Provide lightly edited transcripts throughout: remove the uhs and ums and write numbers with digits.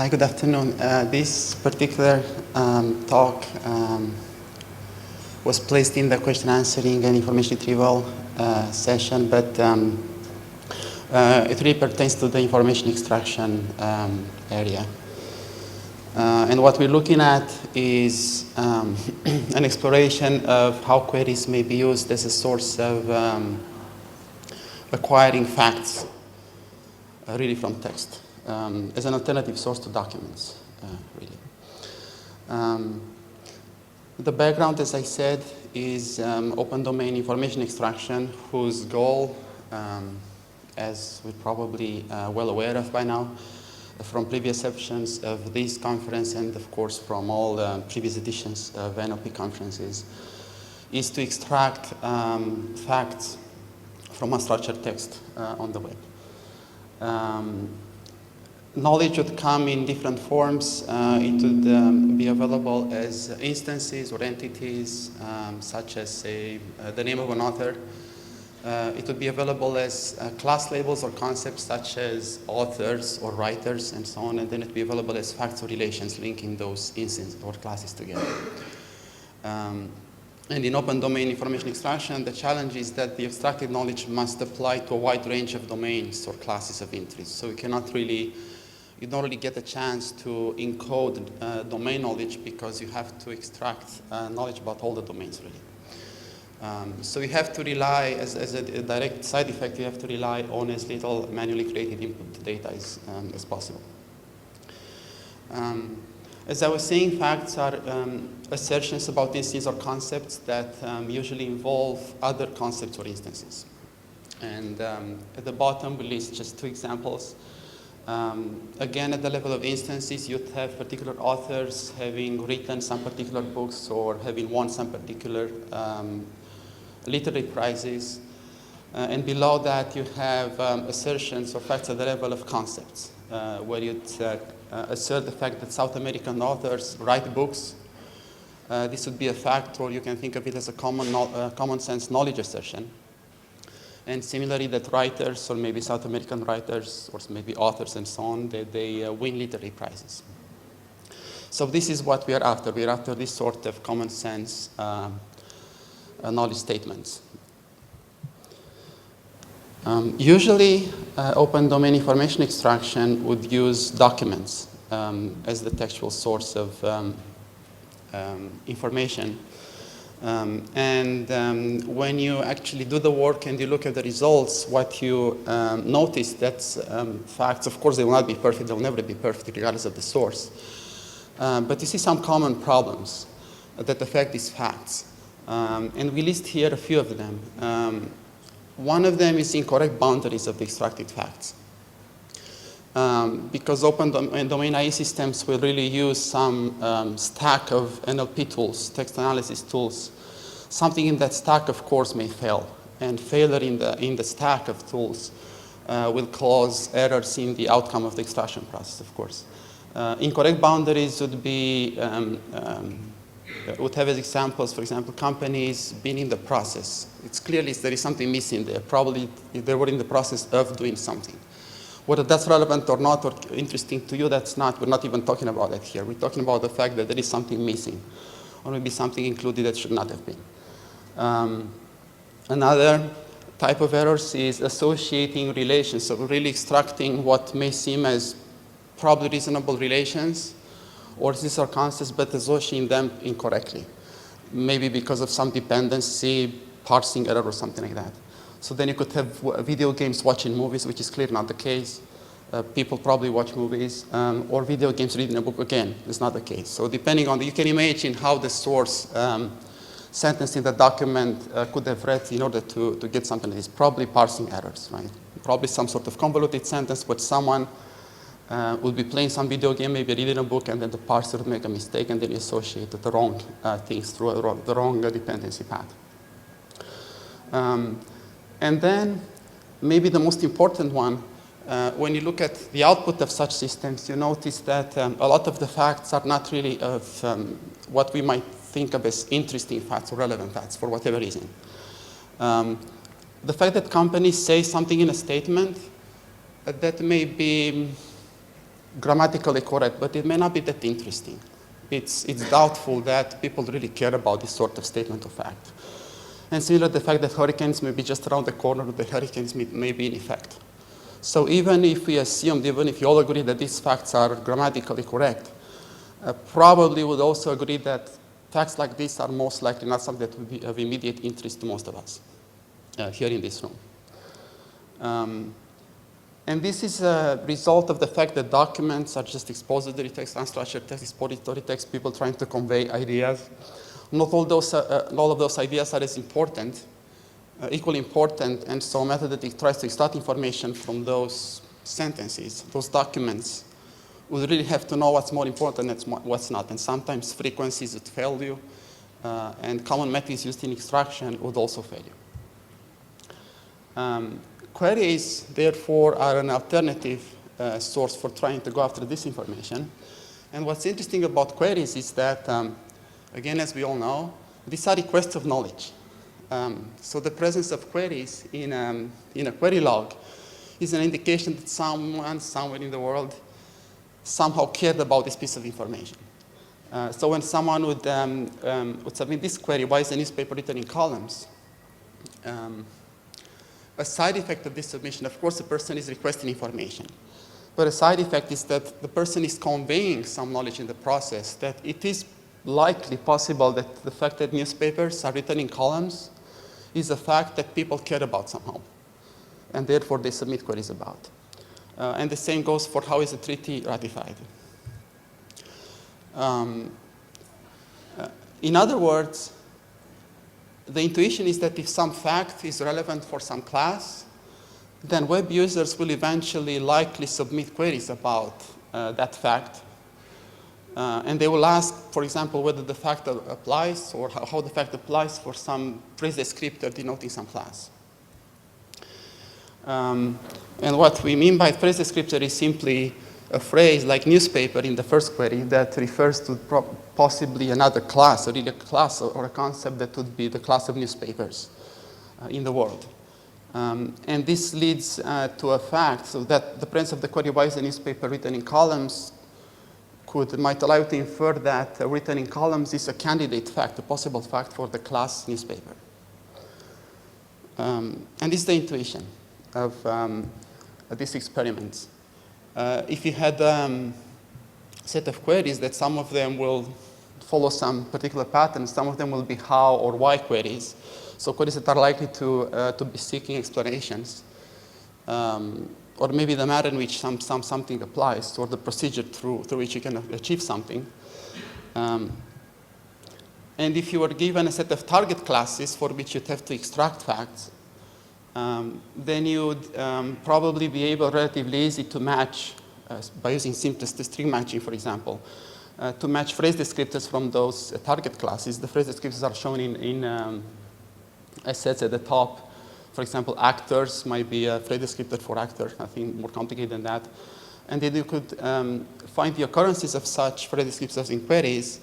Hi, good afternoon. This particular talk was placed in the question answering and information retrieval session, but it really pertains to the information extraction area. And what we're looking at is an exploration of how queries may be used as a source of acquiring facts, really from text. As an alternative source to documents, really. The background, as I said, is open domain information extraction, whose goal, as we're probably well aware of by now, from previous sessions of this conference and, of course, from all previous editions of NLP conferences, is to extract facts from unstructured text on the web. Knowledge would come in different forms. It would be available as instances or entities, such as, say, the name of an author. It would be available as class labels or concepts, such as authors or writers, and so on. And then it would be available as facts or relations linking those instances or classes together. And in open domain information extraction, the challenge is that the extracted knowledge must apply to a wide range of domains or classes of interest. So you don't really get a chance to encode domain knowledge because you have to extract knowledge about all the domains, really. So you have to rely, as a direct side effect, you have to rely on as little manually created input data as possible. As I was saying, facts are assertions about instances or concepts that usually involve other concepts or instances. And at the bottom, we list just two examples. Again, at the level of instances, you'd have particular authors having written some particular books or having won some particular literary prizes. And below that, you have assertions or facts at the level of concepts, where you'd assert the fact that South American authors write books. This would be a fact, or you can think of it as a common sense knowledge assertion. And similarly, that writers, or maybe South American writers, or maybe authors and so on, they win literary prizes. So this is what we are after. We are after this sort of common sense knowledge statements. Usually, open domain information extraction would use documents as the textual source of information. When you actually do the work and you look at the results, what you notice that facts, of course, they will not be perfect. They will never be perfect regardless of the source. But you see some common problems that affect these facts. And we list here a few of them. One of them is incorrect boundaries of the extracted facts. Because open domain AI systems will really use some stack of NLP tools, text analysis tools. Something in that stack, of course, may fail. And failure in the stack of tools will cause errors in the outcome of the extraction process, of course. Incorrect boundaries would be, would have as examples, for example, companies being in the process. It's clearly there is something missing there. Probably they were in the process of doing something. Whether that's relevant or not or interesting to you, that's not. We're not even talking about that here. We're talking about the fact that there is something missing, or maybe something included that should not have been. Another type of errors is associating relations, so really extracting what may seem as probably reasonable relations, or these are concepts, but associating them incorrectly, maybe because of some dependency, parsing error, or something like that. So then you could have video games watching movies, which is clearly not the case. People probably watch movies, or video games reading a book. Again, it's not the case. So depending on, you can imagine how the source sentence in the document could have read in order to get something like this. Probably parsing errors, right? Probably some sort of convoluted sentence where someone would be playing some video game, maybe reading a book, and then the parser would make a mistake, and then you associate the wrong things through the wrong dependency path. And then, maybe the most important one, when you look at the output of such systems, you notice that a lot of the facts are not really of what we might think of as interesting facts or relevant facts for whatever reason. The fact that companies say something in a statement that may be grammatically correct, but it may not be that interesting. It's doubtful that people really care about this sort of statement of fact. And similar to the fact that hurricanes may be just around the corner, the hurricanes may be in effect. So even if we assumed, even if you all agree that these facts are grammatically correct, probably would also agree that facts like this are most likely not something that would be of immediate interest to most of us here in this room. And this is a result of the fact that documents are just expository text, unstructured text, expository text, people trying to convey ideas. Not all of those ideas are as important, equally important, and so a method that tries to extract information from those sentences, those documents, would really have to know what's more important and what's not. And sometimes frequencies would fail you, and common methods used in extraction would also fail you. Queries, therefore, are an alternative source for trying to go after this information. And what's interesting about queries is that, again, as we all know, these are requests of knowledge. So the presence of queries in a query log is an indication that someone somewhere in the world somehow cared about this piece of information. So when someone would submit this query, why is the newspaper written in columns? A side effect of this submission, of course, the person is requesting information. But a side effect is that the person is conveying some knowledge in the process, that it is likely possible that the fact that newspapers are written in columns is a fact that people care about somehow. And therefore, they submit queries about. And the same goes for how is a treaty ratified. In other words, the intuition is that if some fact is relevant for some class, then web users will eventually likely submit queries about that fact. And they will ask, for example, whether the fact applies or how the fact applies for some phrase descriptor denoting some class. And what we mean by phrase descriptor is simply a phrase like newspaper in the first query that refers to possibly another class, or really a class or a concept that would be the class of newspapers in the world. And this leads to a fact, so that the presence of the query, why is a newspaper written in columns, might allow you to infer that written in columns is a candidate fact, a possible fact for the class newspaper. And this is the intuition of these experiments. If you had a set of queries that some of them will follow some particular pattern, some of them will be how or why queries. So queries that are likely to be seeking explanations, or maybe the manner in which something applies, or the procedure through which you can achieve something. And if you were given a set of target classes for which you'd have to extract facts, then you would probably be able, relatively easy, to match, by using simplest string matching, for example, to match phrase descriptors from those target classes. The phrase descriptors are shown in sets at the top. For example, actors might be a phrase descriptor for actor, nothing more complicated than that. And then you could find the occurrences of such phrase descriptors in queries,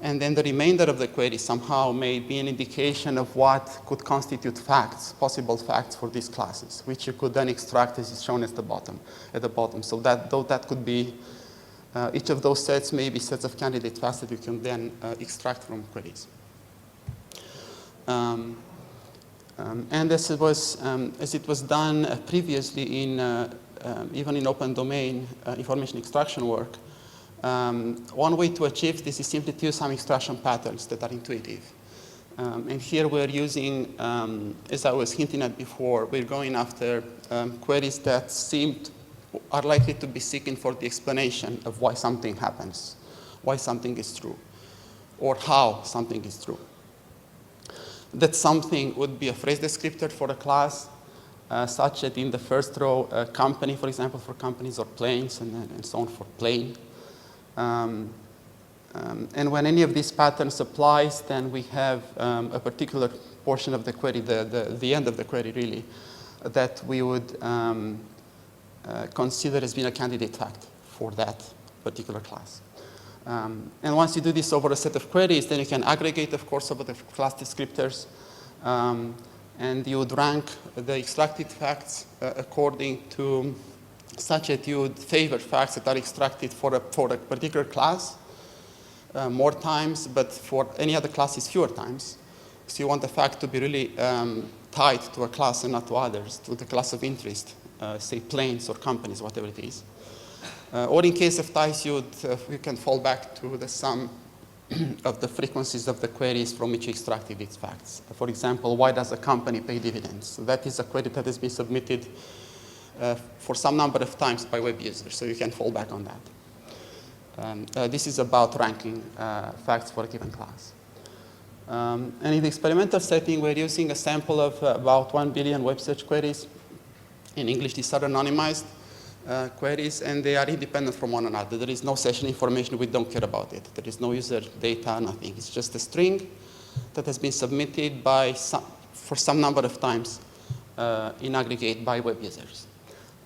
and then the remainder of the query somehow may be an indication of what could constitute facts, possible facts for these classes, which you could then extract as is shown at the bottom. So that could be, each of those sets may be sets of candidate facts that you can then extract from queries. And as it was done previously in even in open domain information extraction work, one way to achieve this is simply to use some extraction patterns that are intuitive. And here we're using, as I was hinting at before, we're going after queries that are likely to be seeking for the explanation of why something happens, why something is true, or how something is true. That something would be a phrase descriptor for a class, such that in the first row, company, for example, for companies, or planes, and so on for plane. And when any of these patterns applies, then we have a particular portion of the query, the end of the query really, that we would consider as being a candidate fact for that particular class. And once you do this over a set of queries, then you can aggregate, of course, over the class descriptors, and you would rank the extracted facts according to such that you would favor facts that are extracted for a particular class more times, but for any other classes fewer times. So you want the fact to be really tied to a class and not to others, to the class of interest, say planes or companies, whatever it is. Or in case of ties, you can fall back to the sum of the frequencies of the queries from which you extracted its facts. For example, why does a company pay dividends? So that is a query that has been submitted for some number of times by web users, so you can fall back on that. This is about ranking facts for a given class. And in the experimental setting, we're using a sample of about 1 billion web search queries. In English, these are anonymized queries, and they are independent from one another. There is no session information. We don't care about it. There is no user data, nothing. It's just a string that has been submitted for some number of times in aggregate by web users.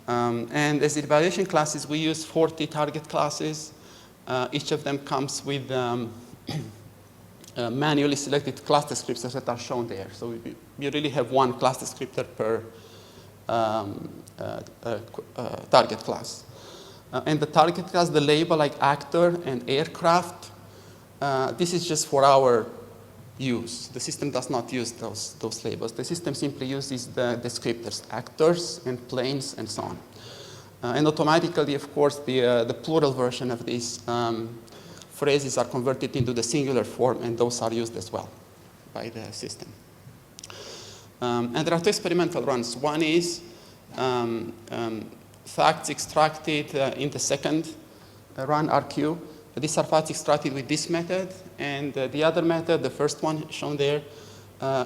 And as evaluation classes, we use 40 target classes. Each of them comes with manually selected class descriptors that are shown there. So we really have one class descriptor per target class. And the target class, the label like actor and aircraft, this is just for our use. The system does not use those labels. The system simply uses the descriptors, actors and planes and so on. And automatically, of course, the plural version of these phrases are converted into the singular form, and those are used as well by the system. And there are two experimental runs. One is facts extracted in the second run, RQ. These are facts extracted with this method, and the other method, the first one shown there,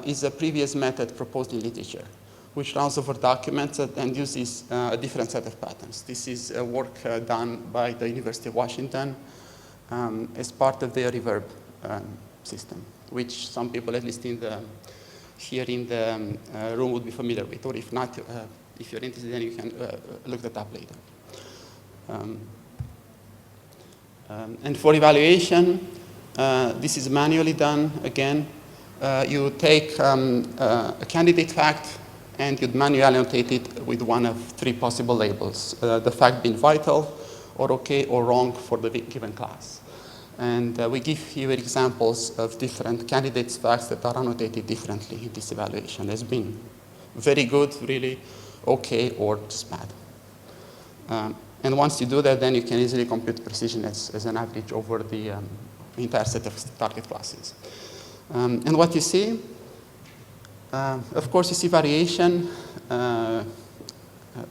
is a previous method proposed in literature, which runs over documents and uses a different set of patterns. This is work done by the University of Washington as part of their reverb system, which some people, at least here in the room, would be familiar with, or if not, if you're interested, then you can look that up later. And for evaluation, this is manually done again. You take a candidate fact and you'd manually annotate it with one of three possible labels, the fact being vital, or okay, or wrong for the given class. And we give here examples of different candidates facts that are annotated differently in this evaluation. There's been very good, really okay, or just bad. And once you do that, then you can easily compute precision as an average over the entire set of target classes. And what you see, of course, you see variation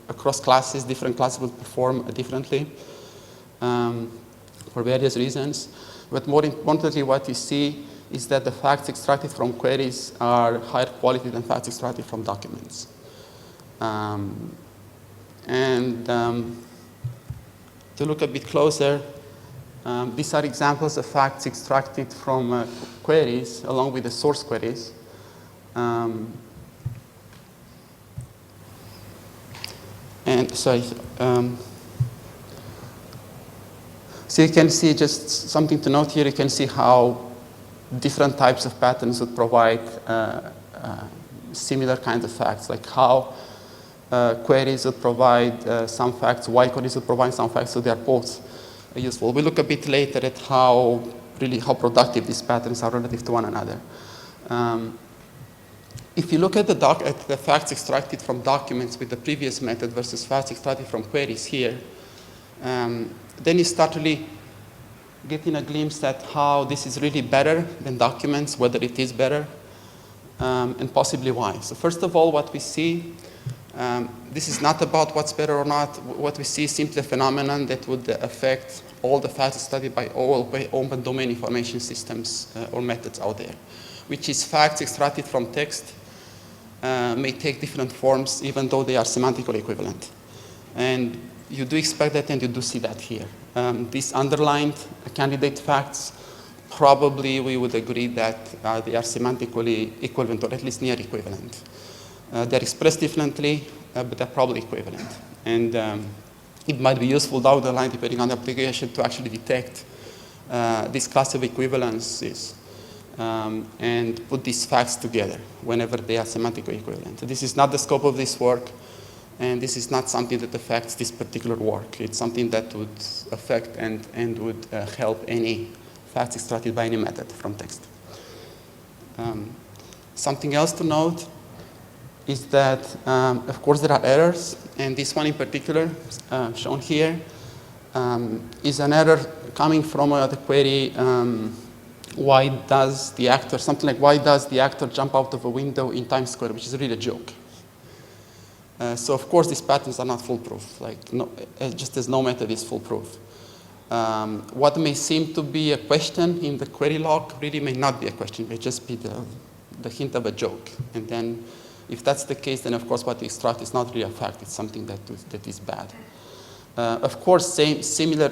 across classes. Different classes will perform differently for various reasons. But more importantly, what you see is that the facts extracted from queries are higher quality than facts extracted from documents. To look a bit closer, these are examples of facts extracted from queries along with the source queries. So you can see, just something to note here, you can see how different types of patterns would provide similar kinds of facts, like how queries would provide some facts, while queries would provide some facts, so they are both useful. We'll look a bit later at how productive these patterns are relative to one another. If you look at the facts extracted from documents with the previous method versus facts extracted from queries here, then you start really getting a glimpse at how this is really better than documents, whether it is better, and possibly why. So first of all, what we see, this is not about what's better or not. What we see is simply a phenomenon that would affect all the facts studied by all open domain information systems or methods out there, which is facts extracted from text may take different forms even though they are semantically equivalent. And you do expect that, and you do see that here. These underlined candidate facts, probably we would agree that they are semantically equivalent, or at least near equivalent. They're expressed differently, but they're probably equivalent. And it might be useful down the line, depending on the application, to actually detect this class of equivalences and put these facts together whenever they are semantically equivalent. This is not the scope of this work. And this is not something that affects this particular work. It's something that would affect and would help any facts extracted by any method from text. Something else to note is that, of course, there are errors. And this one in particular, shown here, is an error coming from the query, why does the actor, something like, why does the actor jump out of a window in Times Square, which is really a joke. So of course, these patterns are not foolproof. Like, no, just as no method is foolproof. What may seem to be a question in the query log really may not be a question. It may just be the hint of a joke. And then, if that's the case, then of course what you extract is not really a fact. It's something that is bad. Of course, similar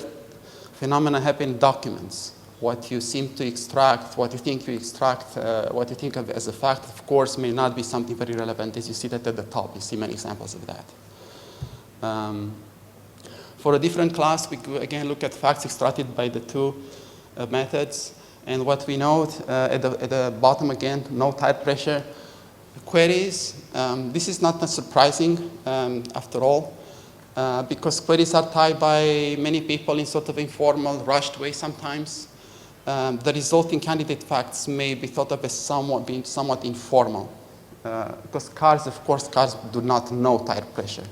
phenomena happen in documents. What you seem to extract, what you think you extract, what you think of as a fact, of course, may not be something very relevant. As you see that at the top, you see many examples of that. For a different class, we could again look at facts extracted by the two methods. And what we note at the bottom again, no tire pressure queries. This is not surprising after all. Because queries are typed by many people in sort of informal, rushed way sometimes. The resulting candidate facts may be thought of as being somewhat informal. Because cars do not know tire pressure.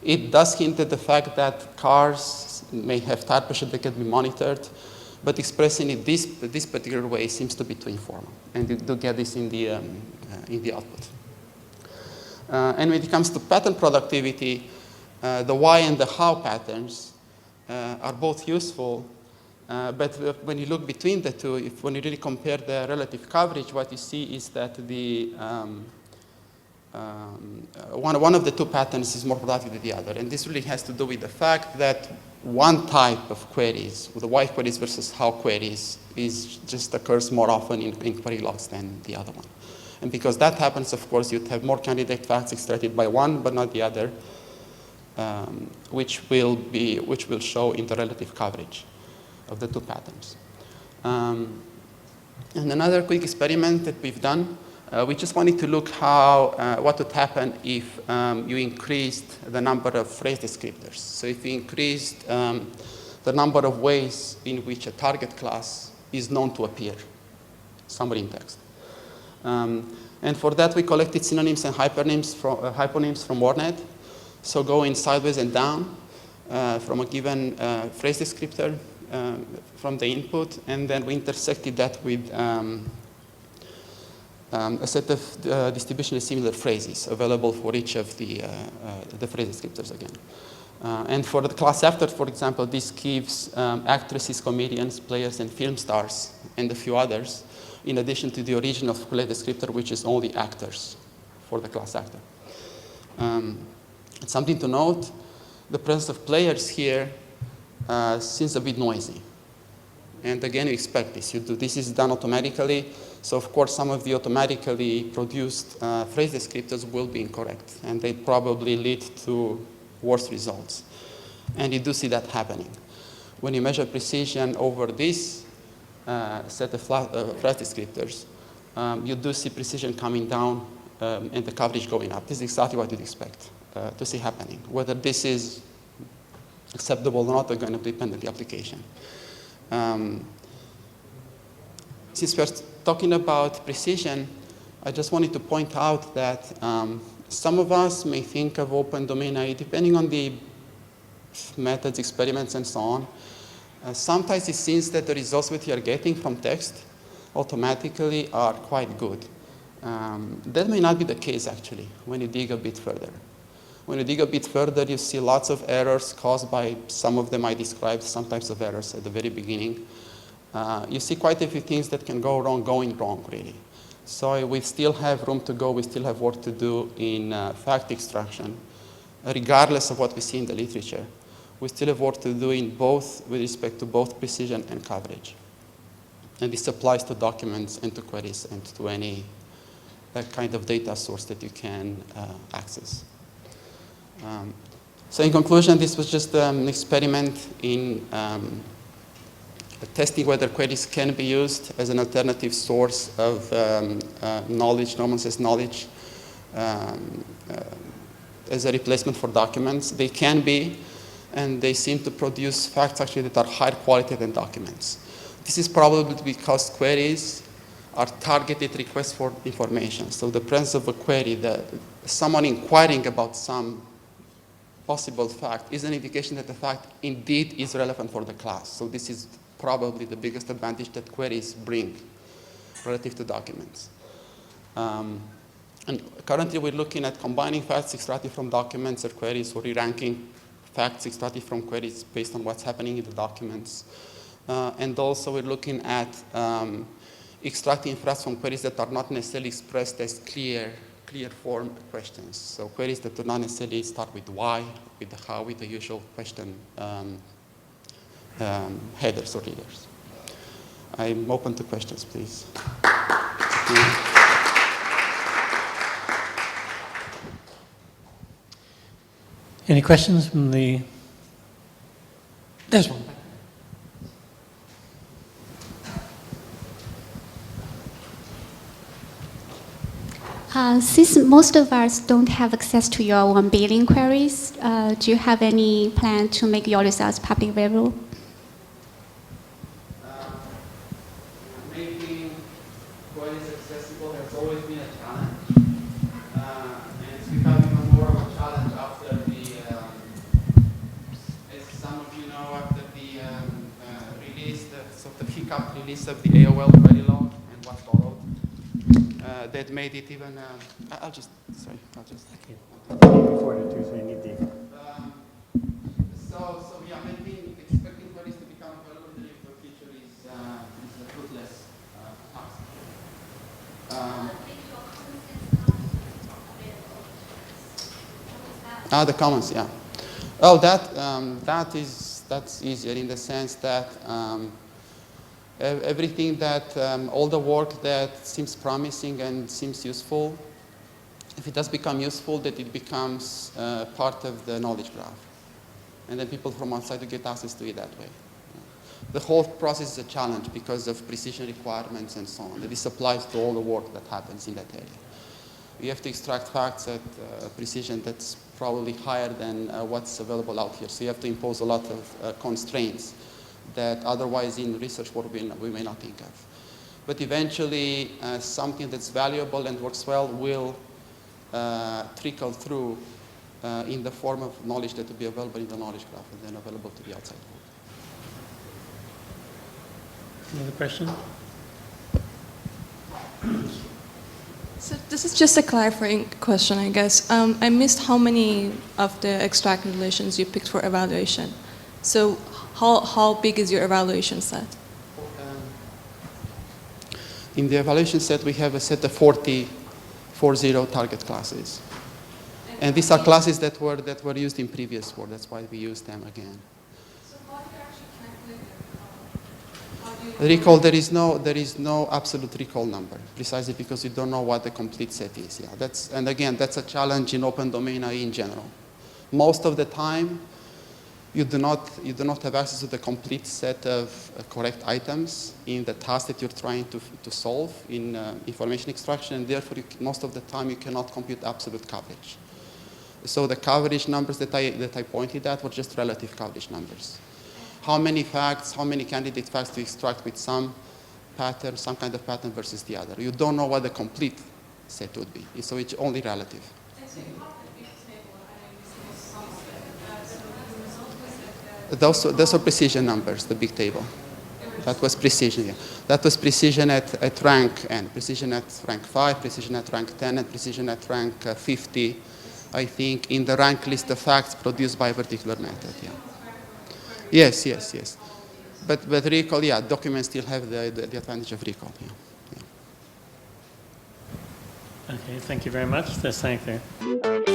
It does hint at the fact that cars may have tire pressure that can be monitored, but expressing it this particular way seems to be too informal. And you do get this in the output. And when it comes to pattern productivity, the why and the how patterns are both useful, but when you look between the two, when you really compare the relative coverage, what you see is that one of the two patterns is more productive than the other. And this really has to do with the fact that one type of queries, the why queries versus how queries, just occurs more often in query logs than the other one. And because that happens, of course, you'd have more candidate facts extracted by one, but not the other. Which will show in the relative coverage of the two patterns. And another quick experiment that we've done, we just wanted to look what would happen if you increased the number of phrase descriptors. So if you increased the number of ways in which a target class is known to appear somewhere in text. And for that, we collected synonyms and hypernyms from WordNet. So going sideways and down from a given phrase descriptor from the input, and then we intersected that with a set of distributionally similar phrases available for each of the phrase descriptors again. And for the class after, for example, this gives actresses, comedians, players, and film stars, and a few others, in addition to the original phrase descriptor, which is only actors for the class actor. Something to note, the presence of players here seems a bit noisy. And again, you expect this. This is done automatically. So of course, some of the automatically produced phrase descriptors will be incorrect. And they probably lead to worse results. And you do see that happening. When you measure precision over this set of phrase descriptors, you do see precision coming down and the coverage going up. This is exactly what you'd expect to see happening. Whether this is acceptable or not are going to depend on the application. Since we're talking about precision, I just wanted to point out that some of us may think of open domain AI, depending on the methods, experiments, and so on. Sometimes it seems that the results that you are getting from text automatically are quite good. That may not be the case, actually, when you dig a bit further. When you dig a bit further, you see lots of errors caused by some of them I described, some types of errors at the very beginning. You see quite a few things that can go wrong, going wrong, really. So we still have room to go. We still have work to do in fact extraction, regardless of what we see in the literature. We still have work to do in both, with respect to both precision and coverage. And this applies to documents and to queries and to any kind of data source that you can access. So in conclusion, this was just an experiment in testing whether queries can be used as an alternative source of knowledge, Commonsense knowledge, as a replacement for documents. They can be, and they seem to produce facts actually that are higher quality than documents. This is probably because queries are targeted requests for information. So the presence of a query, someone inquiring about some possible fact is an indication that the fact indeed is relevant for the class. So this is probably the biggest advantage that queries bring relative to documents. And currently we're looking at combining facts extracted from documents or queries, or re-ranking facts extracted from queries based on what's happening in the documents. And also we're looking at extracting facts from queries that are not necessarily expressed as clear form questions. So queries that do not necessarily start with why, with the how, with the usual question headers or leaders. I'm open to questions, please. Any questions from the... There's one. Since most of us don't have access to your 1 billion queries, do you have any plan to make your results public available? Making queries accessible has always been a challenge. And it's becoming more of a challenge after as some of you know, after the release, the sort of hiccup release of the AOL Verilog and what followed. That made it even, I'll just. Before the two, so you need the... So yeah, maybe expecting queries to become available in the near future is a fruitless task. The commons, yeah. Oh, that's easier in the sense that everything that, all the work that seems promising and seems useful, if it does become useful, that it becomes part of the knowledge graph. And then people from outside will get access to it that way. The whole process is a challenge because of precision requirements and so on. And this applies to all the work that happens in that area. You have to extract facts at precision that's probably higher than what's available out here. So you have to impose a lot of constraints that otherwise in research work we may not think of. But eventually something that's valuable and works well will trickle through in the form of knowledge that will be available in the knowledge graph and then available to the outside world. Another question? So this is just a clarifying question, I guess. I missed how many of the extract relations you picked for evaluation. So how big is your evaluation set? In the evaluation set, we have a set of 40 target classes. And these are classes that were used in previous work. That's why we use them again. So how do you actually calculate it? Recall, there is no absolute recall number, precisely because you don't know what the complete set is. Yeah, and again, that's a challenge in open domain AI in general. Most of the time, you do not have access to the complete set of correct items in the task that you're trying to solve in information extraction, and therefore most of the time you cannot compute absolute coverage. So the coverage numbers that I pointed at were just relative coverage numbers. How many facts, how many candidate facts to extract with some pattern, some kind of pattern versus the other. You don't know what the complete set would be, so it's only relative. Those are precision numbers, the big table. That was precision, yeah. That was precision at rank n, precision at rank 5, precision at rank 10, and precision at rank 50, I think, in the rank list of facts produced by a particular method, yeah. Yes. But recall, yeah, documents still have the advantage of recall, yeah. Okay, thank you very much. Thank you.